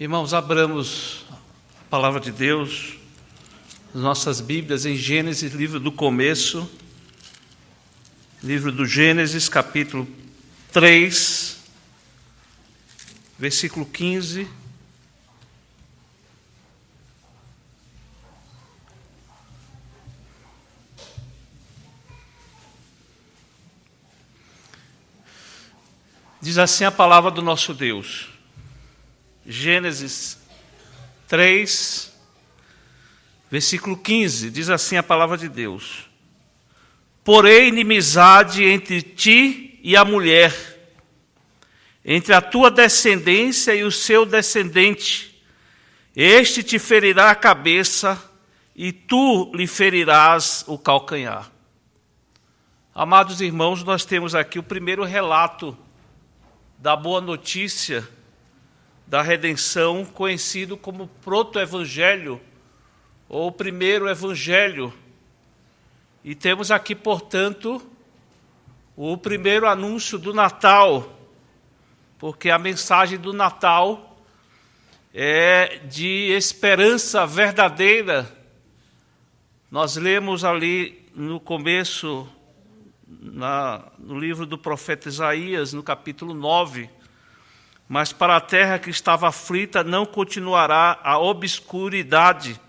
Irmãos, abramos a palavra de Deus, as nossas Bíblias em Gênesis, livro do começo, livro do Gênesis, capítulo 3, versículo 15. Diz assim a palavra do nosso Deus. Gênesis 3, versículo 15, diz assim a palavra de Deus: Porém inimizade entre ti e a mulher, entre a tua descendência e o seu descendente. Este te ferirá a cabeça e tu lhe ferirás o calcanhar. Amados irmãos, nós temos aqui o primeiro relato da boa notícia da redenção, conhecido como proto-evangelho, ou primeiro evangelho. E temos aqui, portanto, o primeiro anúncio do Natal, porque a mensagem do Natal é de esperança verdadeira. Nós lemos ali no começo, no livro do profeta Isaías, no capítulo 9, mas para a terra que estava aflita não continuará a obscuridade.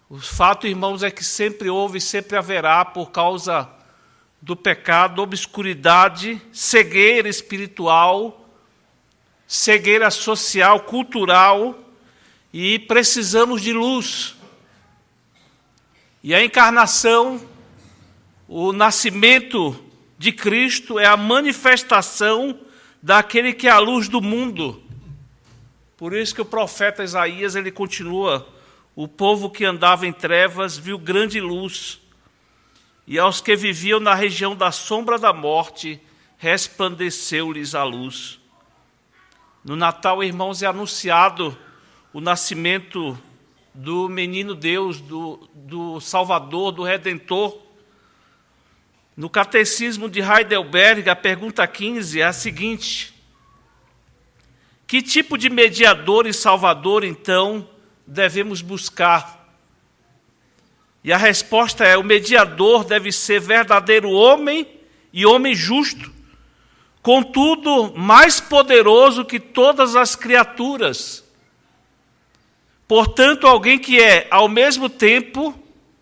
O fato, irmãos, é que sempre houve e sempre haverá, por causa do pecado, obscuridade, cegueira espiritual, cegueira social, cultural, e precisamos de luz. E a encarnação, o nascimento de Cristo é a manifestação daquele que é a luz do mundo. Por isso que o profeta Isaías, ele continua: o povo que andava em trevas viu grande luz, e aos que viviam na região da sombra da morte, resplandeceu-lhes a luz. No Natal, irmãos, é anunciado o nascimento do menino Deus, do Salvador, do Redentor. No Catecismo de Heidelberg, a pergunta 15 é a seguinte: que tipo de mediador e salvador, então, devemos buscar? E a resposta é: o mediador deve ser verdadeiro homem e homem justo, contudo, mais poderoso que todas as criaturas. Portanto, alguém que é, ao mesmo tempo,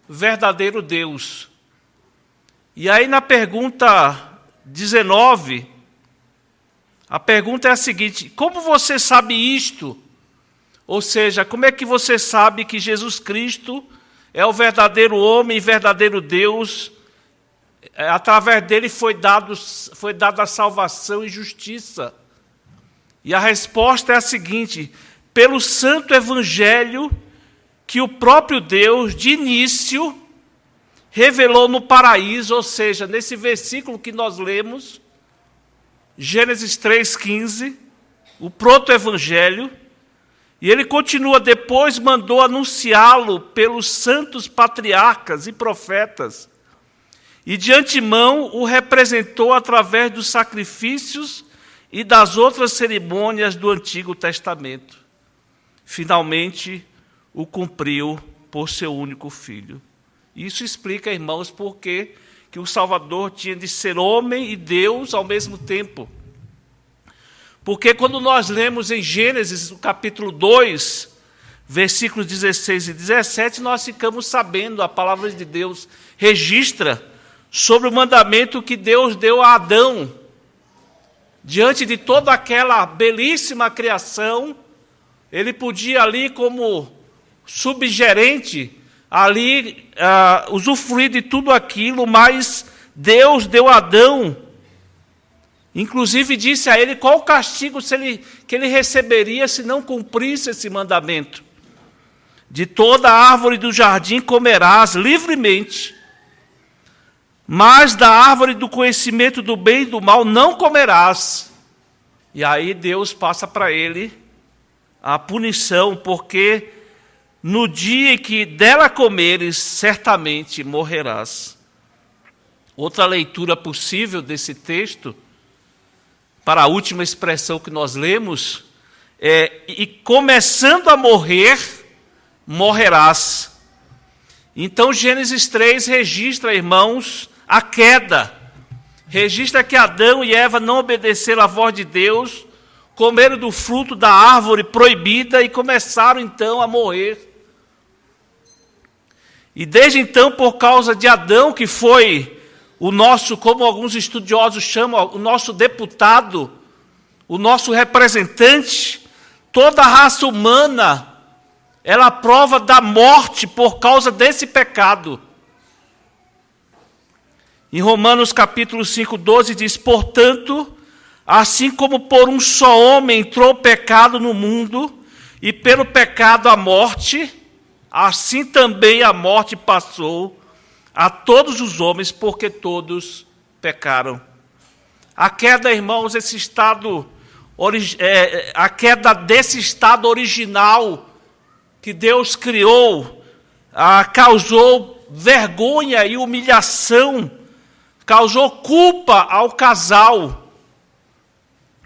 verdadeiro Deus. E aí na pergunta 19, a pergunta é a seguinte: como você sabe isto? Ou seja, como é que você sabe que Jesus Cristo é o verdadeiro homem e verdadeiro Deus? Através dele foi dada a salvação e justiça. E a resposta é a seguinte: pelo santo evangelho que o próprio Deus, de início, revelou no paraíso. Ou seja, nesse versículo que nós lemos, Gênesis 3,15, o proto-evangelho, e ele continua: depois mandou anunciá-lo pelos santos patriarcas e profetas, e de antemão o representou através dos sacrifícios e das outras cerimônias do Antigo Testamento. Finalmente o cumpriu por seu único Filho. Isso explica, irmãos, por que o Salvador tinha de ser homem e Deus ao mesmo tempo. Porque quando nós lemos em Gênesis, no capítulo 2, versículos 16 e 17, nós ficamos sabendo, a palavra de Deus registra sobre o mandamento que Deus deu a Adão. Diante de toda aquela belíssima criação, ele podia ali, como subgerente, ali usufruir de tudo aquilo, mas Deus deu a Adão, inclusive disse a ele qual o castigo que ele receberia se não cumprisse esse mandamento. De toda a árvore do jardim comerás livremente, mas da árvore do conhecimento do bem e do mal não comerás. E aí Deus passa para ele a punição, porque no dia em que dela comeres, certamente morrerás. Outra leitura possível desse texto, para a última expressão que nós lemos, e começando a morrer, morrerás. Então Gênesis 3 registra, irmãos, a queda. Registra que Adão e Eva não obedeceram à voz de Deus, comeram do fruto da árvore proibida e começaram então a morrer. E desde então, por causa de Adão, que foi o nosso, como alguns estudiosos chamam, o nosso deputado, o nosso representante, toda a raça humana, ela prova da morte por causa desse pecado. Em Romanos capítulo 5, 12 diz: portanto, assim como por um só homem entrou o pecado no mundo, e pelo pecado a morte, assim também a morte passou a todos os homens, porque todos pecaram. A queda, irmãos, a queda desse estado original que Deus criou, causou vergonha e humilhação, causou culpa ao casal.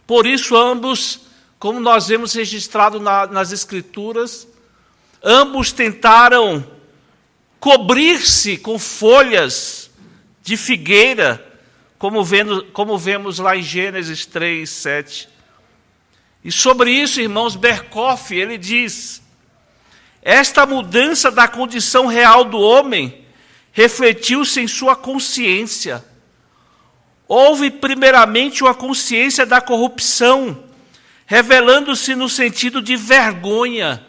Por isso, ambos, como nós vemos registrado nas Escrituras, ambos tentaram cobrir-se com folhas de figueira, como vemos lá em Gênesis 3, 7. E sobre isso, irmãos, Berkhoff, ele diz: esta mudança da condição real do homem refletiu-se em sua consciência. Houve primeiramente uma consciência da corrupção, revelando-se no sentido de vergonha,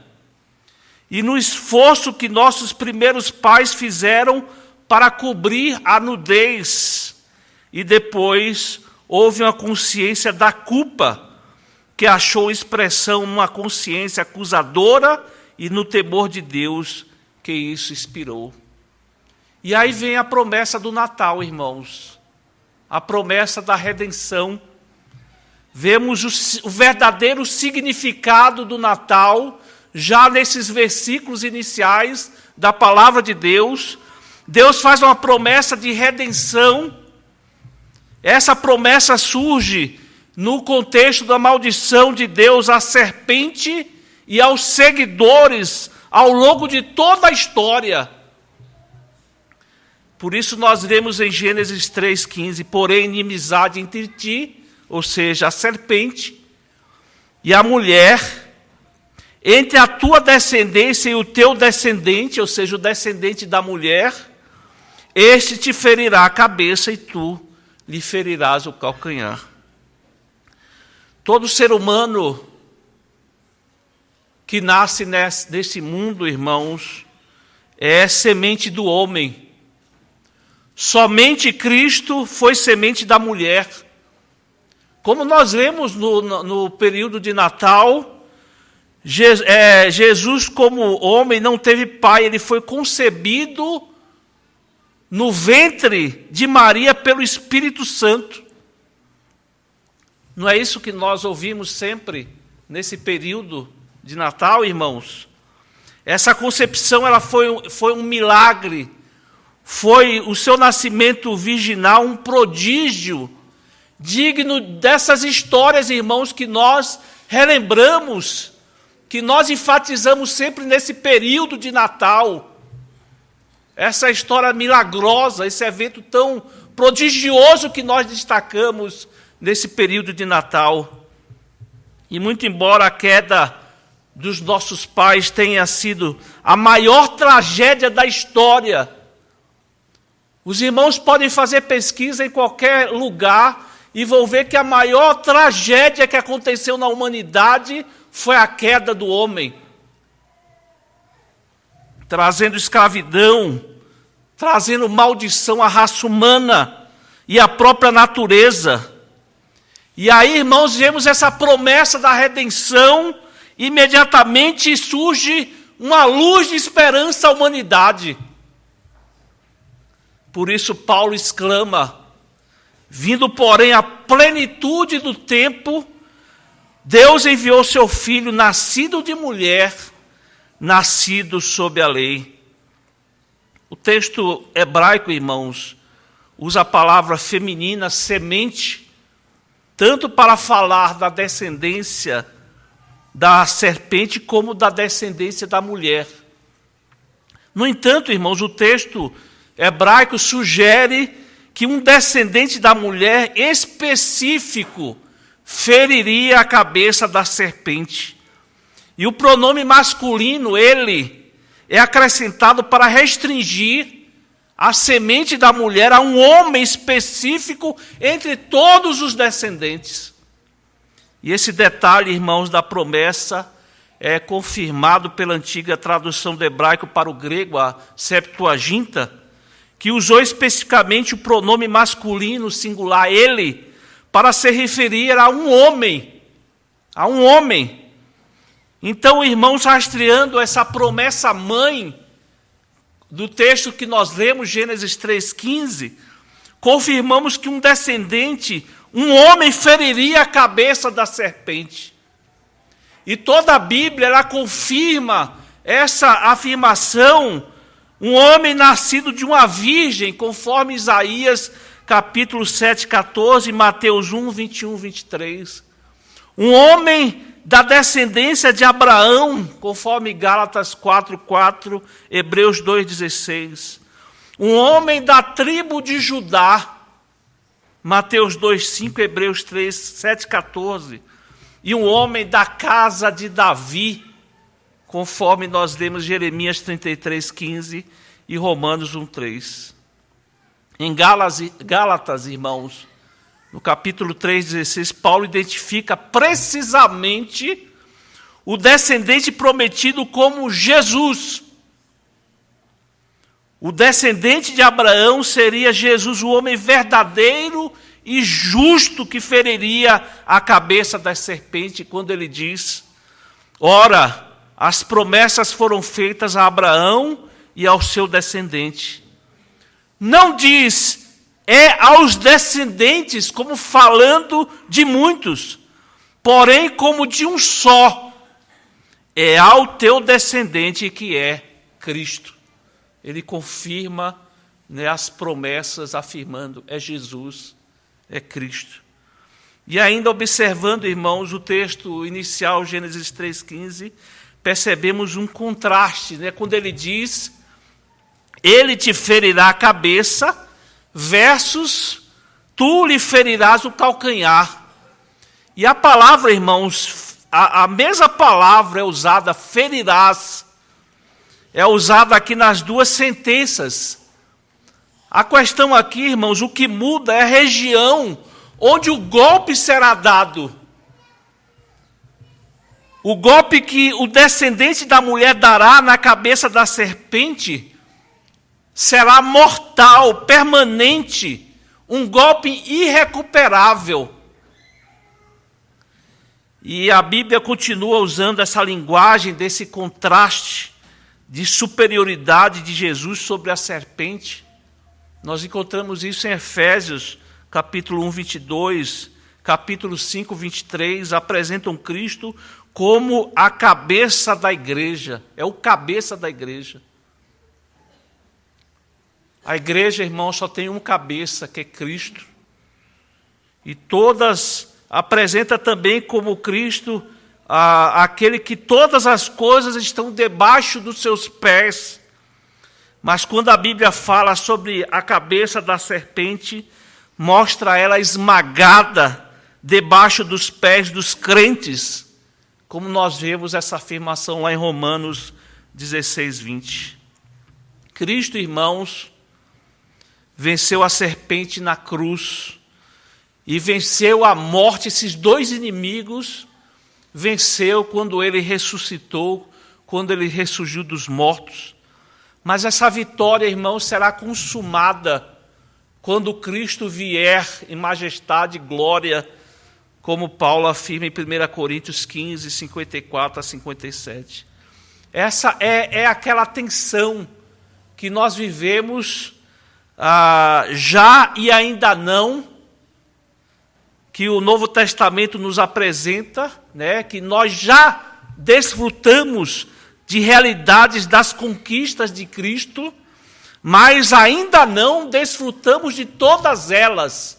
e no esforço que nossos primeiros pais fizeram para cobrir a nudez. E depois houve uma consciência da culpa, que achou expressão numa consciência acusadora e no temor de Deus que isso inspirou. E aí vem a promessa do Natal, irmãos. A promessa da redenção. Vemos o verdadeiro significado do Natal já nesses versículos iniciais da palavra de Deus. Deus faz uma promessa de redenção. Essa promessa surge no contexto da maldição de Deus à serpente e aos seguidores ao longo de toda a história. Por isso nós lemos em Gênesis 3,15, porém inimizade entre ti, ou seja, a serpente, e a mulher, entre a tua descendência e o teu descendente, ou seja, o descendente da mulher, este te ferirá a cabeça e tu lhe ferirás o calcanhar. Todo ser humano que nasce nesse mundo, irmãos, é semente do homem. Somente Cristo foi semente da mulher. Como nós vemos no período de Natal, Jesus, como homem, não teve pai, ele foi concebido no ventre de Maria pelo Espírito Santo. Não é isso que nós ouvimos sempre nesse período de Natal, irmãos? Essa concepção ela foi um milagre, foi o seu nascimento virginal um prodígio, digno dessas histórias, irmãos, que nós relembramos, que nós enfatizamos sempre nesse período de Natal. Essa história milagrosa, esse evento tão prodigioso que nós destacamos nesse período de Natal. E muito embora a queda dos nossos pais tenha sido a maior tragédia da história, os irmãos podem fazer pesquisa em qualquer lugar e vão ver que a maior tragédia que aconteceu na humanidade foi a queda do homem, trazendo escravidão, trazendo maldição à raça humana e à própria natureza. E aí, irmãos, vemos essa promessa da redenção, imediatamente surge uma luz de esperança à humanidade. Por isso Paulo exclama: vindo, porém, a plenitude do tempo, Deus enviou seu Filho, nascido de mulher, nascido sob a lei. O texto hebraico, irmãos, usa a palavra feminina, semente, tanto para falar da descendência da serpente como da descendência da mulher. No entanto, irmãos, o texto hebraico sugere que um descendente da mulher específico feriria a cabeça da serpente. E o pronome masculino, ele, é acrescentado para restringir a semente da mulher a um homem específico entre todos os descendentes. E esse detalhe, irmãos, da promessa é confirmado pela antiga tradução do hebraico para o grego, a Septuaginta, que usou especificamente o pronome masculino singular, ele, para se referir a um homem. A um homem. Então, irmãos, rastreando essa promessa mãe do texto que nós lemos, Gênesis 3,15, confirmamos que um descendente, um homem, feriria a cabeça da serpente. E toda a Bíblia, ela confirma essa afirmação, um homem nascido de uma virgem, conforme Isaías capítulo 7, 14, Mateus 1, 21, 23. Um homem da descendência de Abraão, conforme Gálatas 4, 4, Hebreus 2, 16. Um homem da tribo de Judá, Mateus 2, 5, Hebreus 3, 7, 14. E um homem da casa de Davi, conforme nós lemos Jeremias 33, 15 e Romanos 1, 3. Em Gálatas, irmãos, no capítulo 3, 16, Paulo identifica precisamente o descendente prometido como Jesus. O descendente de Abraão seria Jesus, o homem verdadeiro e justo que feriria a cabeça da serpente, quando ele diz: ora, as promessas foram feitas a Abraão e ao seu descendente. Não diz, é aos descendentes, como falando de muitos, porém como de um só. É ao teu descendente que é Cristo. Ele confirma, né, as promessas, afirmando, é Jesus, é Cristo. E ainda observando, irmãos, o texto inicial, Gênesis 3,15, percebemos um contraste, né, quando ele diz, ele te ferirá a cabeça, versus tu lhe ferirás o calcanhar. E a palavra, irmãos, a mesma palavra é usada, ferirás, é usada aqui nas duas sentenças. A questão aqui, irmãos, o que muda é a região onde o golpe será dado. O golpe que o descendente da mulher dará na cabeça da serpente será mortal, permanente, um golpe irrecuperável. E a Bíblia continua usando essa linguagem, desse contraste de superioridade de Jesus sobre a serpente. Nós encontramos isso em Efésios, capítulo 1, 22, capítulo 5, 23, apresentam Cristo como a cabeça da igreja, é o cabeça da igreja. A igreja, irmão, só tem um cabeça, que é Cristo. E todas apresenta também como Cristo aquele que todas as coisas estão debaixo dos seus pés. Mas quando a Bíblia fala sobre a cabeça da serpente, mostra ela esmagada debaixo dos pés dos crentes, como nós vemos essa afirmação lá em Romanos 16, 20. Cristo, irmãos, venceu a serpente na cruz e venceu a morte, esses dois inimigos, venceu quando ele ressuscitou, quando ele ressurgiu dos mortos. Mas essa vitória, irmãos, será consumada quando Cristo vier em majestade e glória, como Paulo afirma em 1 Coríntios 15, 54 a 57. Essa é aquela tensão que nós vivemos já e ainda não, que o Novo Testamento nos apresenta, né, que nós já desfrutamos de realidades das conquistas de Cristo, mas ainda não desfrutamos de todas elas.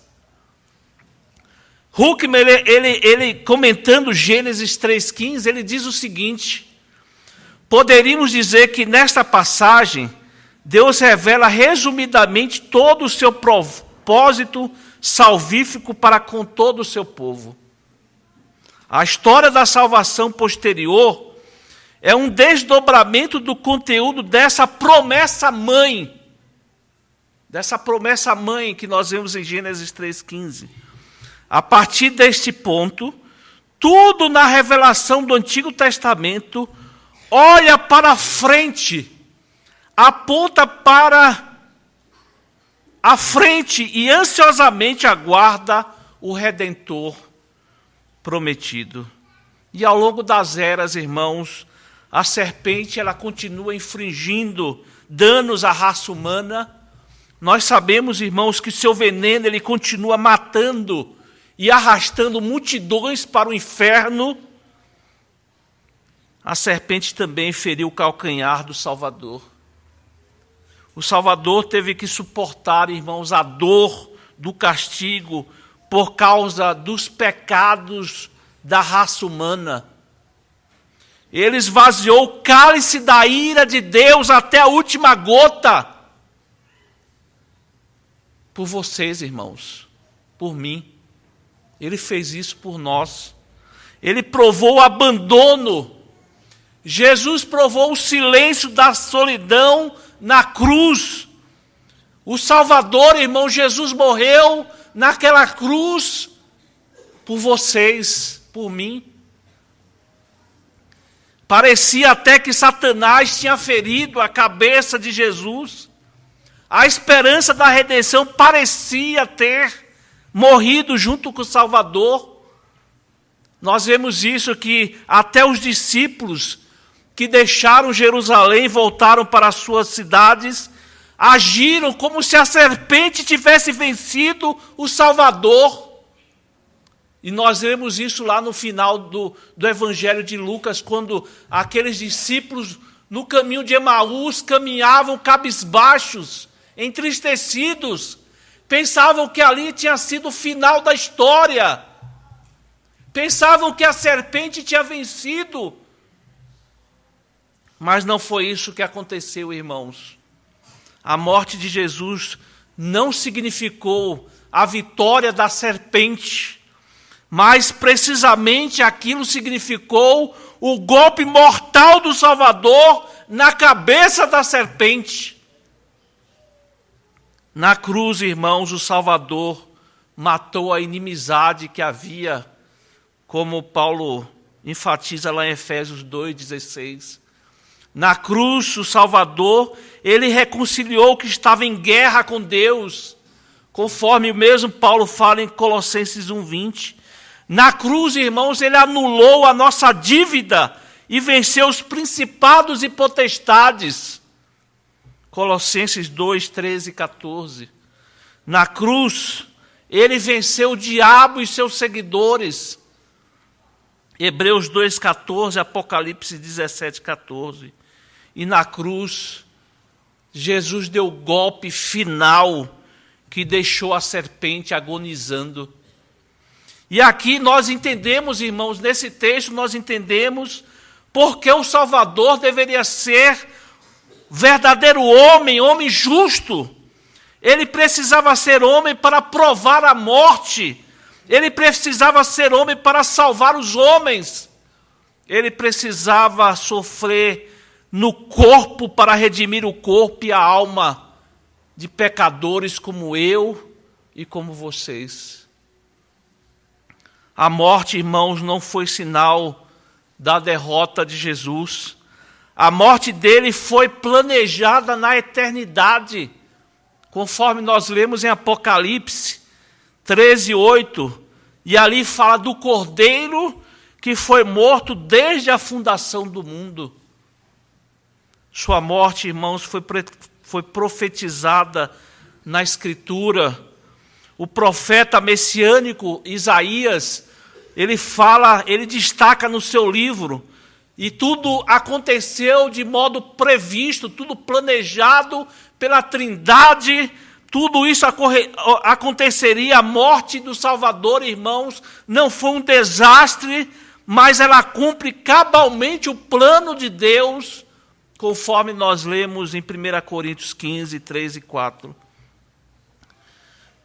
Huckman, ele comentando Gênesis 3,15, ele diz o seguinte: poderíamos dizer que nesta passagem, Deus revela resumidamente todo o seu propósito salvífico para com todo o seu povo. A história da salvação posterior é um desdobramento do conteúdo dessa promessa mãe que nós vemos em Gênesis 3,15. A partir deste ponto, tudo na revelação do Antigo Testamento olha para frente, aponta para a frente e ansiosamente aguarda o Redentor prometido. E ao longo das eras, irmãos, a serpente ela continua infringindo danos à raça humana. Nós sabemos, irmãos, que seu veneno ele continua matando e arrastando multidões para o inferno. A serpente também feriu o calcanhar do Salvador. O Salvador teve que suportar, irmãos, a dor do castigo por causa dos pecados da raça humana. Ele esvaziou o cálice da ira de Deus até a última gota. Por vocês, irmãos, por mim. Ele fez isso por nós. Ele provou o abandono. Jesus provou o silêncio da solidão na cruz. O Salvador, irmão, Jesus morreu naquela cruz por vocês, por mim. Parecia até que Satanás tinha ferido a cabeça de Jesus. A esperança da redenção parecia ter morrido junto com o Salvador. Nós vemos isso que até os discípulos que deixaram Jerusalém e voltaram para as suas cidades, agiram como se a serpente tivesse vencido o Salvador. E nós vemos isso lá no final do Evangelho de Lucas, quando aqueles discípulos no caminho de Emaús caminhavam cabisbaixos, entristecidos, pensavam que ali tinha sido o final da história, pensavam que a serpente tinha vencido. Mas não foi isso que aconteceu, irmãos. A morte de Jesus não significou a vitória da serpente, mas precisamente aquilo significou o golpe mortal do Salvador na cabeça da serpente. Na cruz, irmãos, o Salvador matou a inimizade que havia, como Paulo enfatiza lá em Efésios 2,16. Na cruz, o Salvador, ele reconciliou o que estava em guerra com Deus, conforme mesmo Paulo fala em Colossenses 1,20. Na cruz, irmãos, ele anulou a nossa dívida e venceu os principados e potestades. Colossenses 2, 13 e 14. Na cruz, ele venceu o diabo e seus seguidores. Hebreus 2, 14, Apocalipse 17, 14. E na cruz, Jesus deu o golpe final que deixou a serpente agonizando. E aqui nós entendemos, irmãos, nesse texto nós entendemos porque o Salvador deveria ser verdadeiro homem, homem justo. Ele precisava ser homem para provar a morte. Ele precisava ser homem para salvar os homens. Ele precisava sofrer no corpo para redimir o corpo e a alma de pecadores como eu e como vocês. A morte, irmãos, não foi sinal da derrota de Jesus. A morte dele foi planejada na eternidade, conforme nós lemos em Apocalipse 13, 8. E ali fala do Cordeiro que foi morto desde a fundação do mundo. Sua morte, irmãos, foi profetizada na Escritura. O profeta messiânico Isaías, ele destaca no seu livro, e tudo aconteceu de modo previsto, tudo planejado pela Trindade, tudo isso aconteceria, a morte do Salvador, irmãos, não foi um desastre, mas ela cumpre cabalmente o plano de Deus, conforme nós lemos em 1 Coríntios 15, 3 e 4.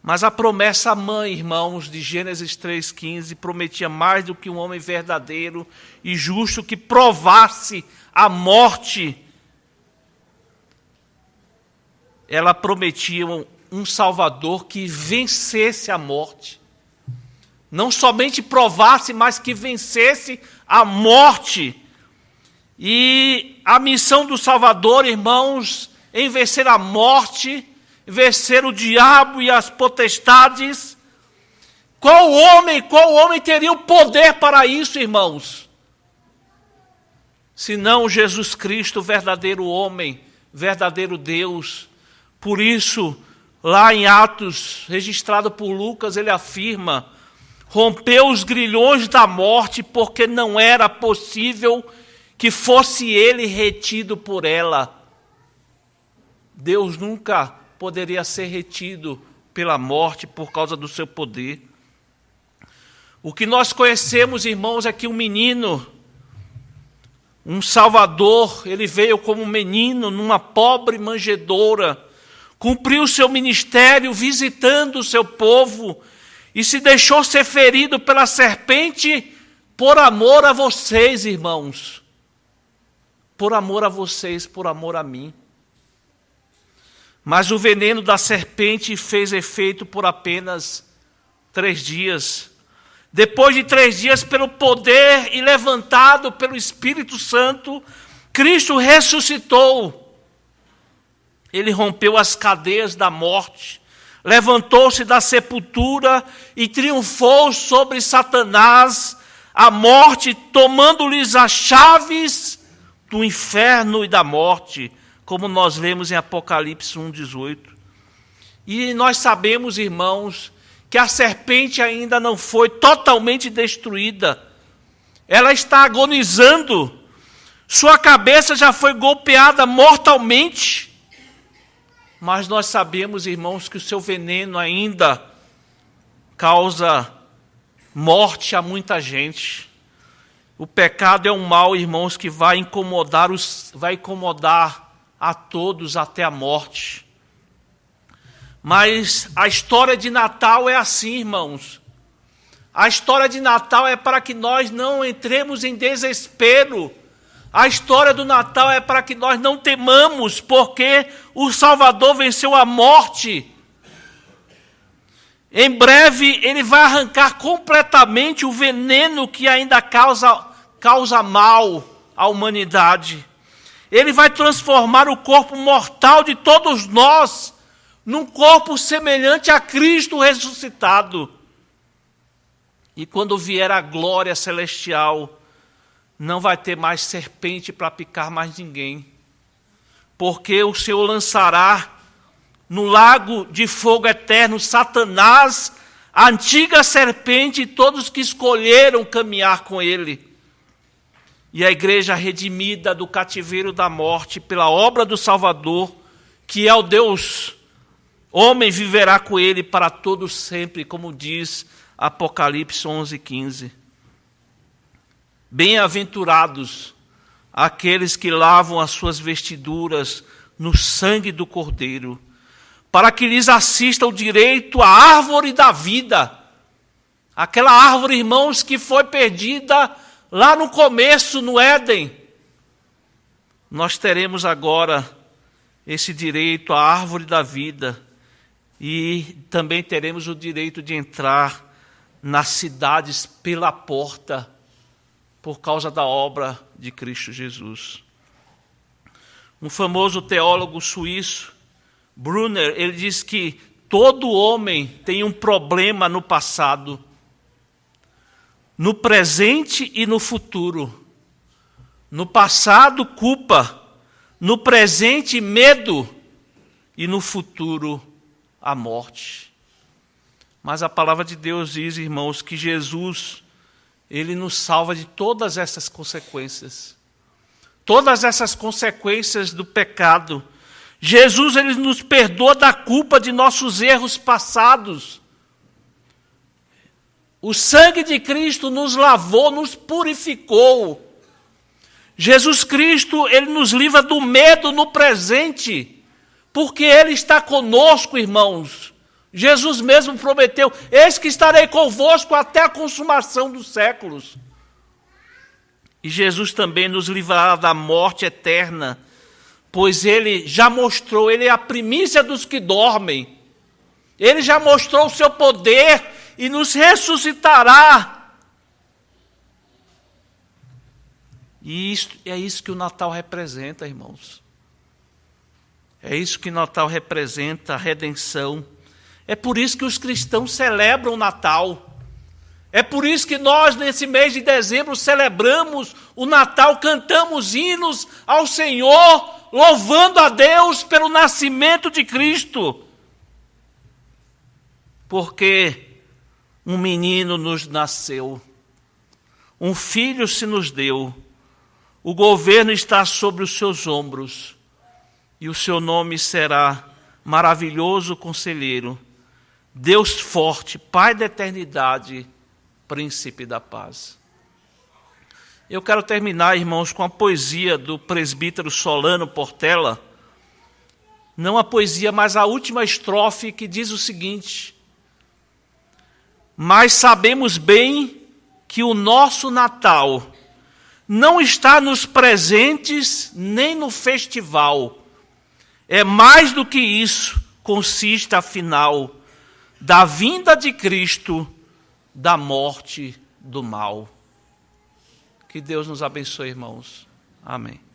Mas a promessa mãe, irmãos, de Gênesis 3,15, prometia mais do que um homem verdadeiro e justo que provasse a morte. Ela prometia um Salvador que vencesse a morte. Não somente provasse, mas que vencesse a morte. E a missão do Salvador, irmãos, em vencer a morte, vencer o diabo e as potestades. Qual homem teria o poder para isso, irmãos? Senão Jesus Cristo, verdadeiro homem, verdadeiro Deus. Por isso, lá em Atos, registrado por Lucas, ele afirma: rompeu os grilhões da morte, porque não era possível que fosse ele retido por ela. Deus nunca poderia ser retido pela morte por causa do seu poder. O que nós conhecemos, irmãos, é que um menino, um Salvador, ele veio como um menino numa pobre manjedoura, cumpriu seu ministério visitando o seu povo e se deixou ser ferido pela serpente por amor a vocês, irmãos. Por amor a vocês, por amor a mim. Mas o veneno da serpente fez efeito por apenas 3 dias. Depois de 3 dias, pelo poder e levantado pelo Espírito Santo, Cristo ressuscitou. Ele rompeu as cadeias da morte, levantou-se da sepultura e triunfou sobre Satanás, a morte, tomando-lhes as chaves do inferno e da morte, como nós lemos em Apocalipse 1,18. E nós sabemos, irmãos, que a serpente ainda não foi totalmente destruída. Ela está agonizando. Sua cabeça já foi golpeada mortalmente. Mas nós sabemos, irmãos, que o seu veneno ainda causa morte a muita gente. O pecado é um mal, irmãos, que vai incomodar a todos até a morte. Mas a história de Natal é assim, irmãos. A história de Natal é para que nós não entremos em desespero. A história do Natal é para que nós não temamos, porque o Salvador venceu a morte. Em breve, ele vai arrancar completamente o veneno que ainda causa mal à humanidade. Ele vai transformar o corpo mortal de todos nós num corpo semelhante a Cristo ressuscitado. E quando vier a glória celestial, não vai ter mais serpente para picar mais ninguém, porque o Senhor lançará no lago de fogo eterno Satanás, a antiga serpente e todos que escolheram caminhar com ele. E a igreja redimida do cativeiro da morte pela obra do Salvador, que é o Deus, homem, viverá com ele para todo sempre, como diz Apocalipse 11:15. Bem-aventurados aqueles que lavam as suas vestiduras no sangue do Cordeiro, para que lhes assista o direito à árvore da vida. Aquela árvore, irmãos, que foi perdida lá no começo, no Éden. Nós teremos agora esse direito à árvore da vida e também teremos o direito de entrar nas cidades pela porta, por causa da obra de Cristo Jesus. Um famoso teólogo suíço, Brunner, ele diz que todo homem tem um problema no passado, no presente e no futuro. No passado, culpa. No presente, medo. E no futuro, a morte. Mas a palavra de Deus diz, irmãos, que Jesus, ele nos salva de todas essas consequências. Todas essas consequências do pecado. Jesus, ele nos perdoa da culpa de nossos erros passados. O sangue de Cristo nos lavou, nos purificou. Jesus Cristo, ele nos livra do medo no presente, porque ele está conosco, irmãos. Jesus mesmo prometeu: eis que estarei convosco até a consumação dos séculos. E Jesus também nos livrará da morte eterna, pois ele já mostrou, ele é a primícia dos que dormem. Ele já mostrou o seu poder e nos ressuscitará. E é isso que o Natal representa, irmãos. É isso que o Natal representa, a redenção. É por isso que os cristãos celebram o Natal. É por isso que nós, nesse mês de dezembro, celebramos o Natal, cantamos hinos ao Senhor, louvando a Deus pelo nascimento de Cristo. Porque um menino nos nasceu, um filho se nos deu, o governo está sobre os seus ombros, e o seu nome será Maravilhoso Conselheiro, Deus Forte, Pai da Eternidade, Príncipe da Paz. Eu quero terminar, irmãos, com a poesia do presbítero Solano Portela. Não a poesia, mas a última estrofe, que diz o seguinte: mas sabemos bem que o nosso Natal não está nos presentes nem no festival. É mais do que isso, consiste, afinal, da vinda de Cristo, da morte do mal. Que Deus nos abençoe, irmãos. Amém.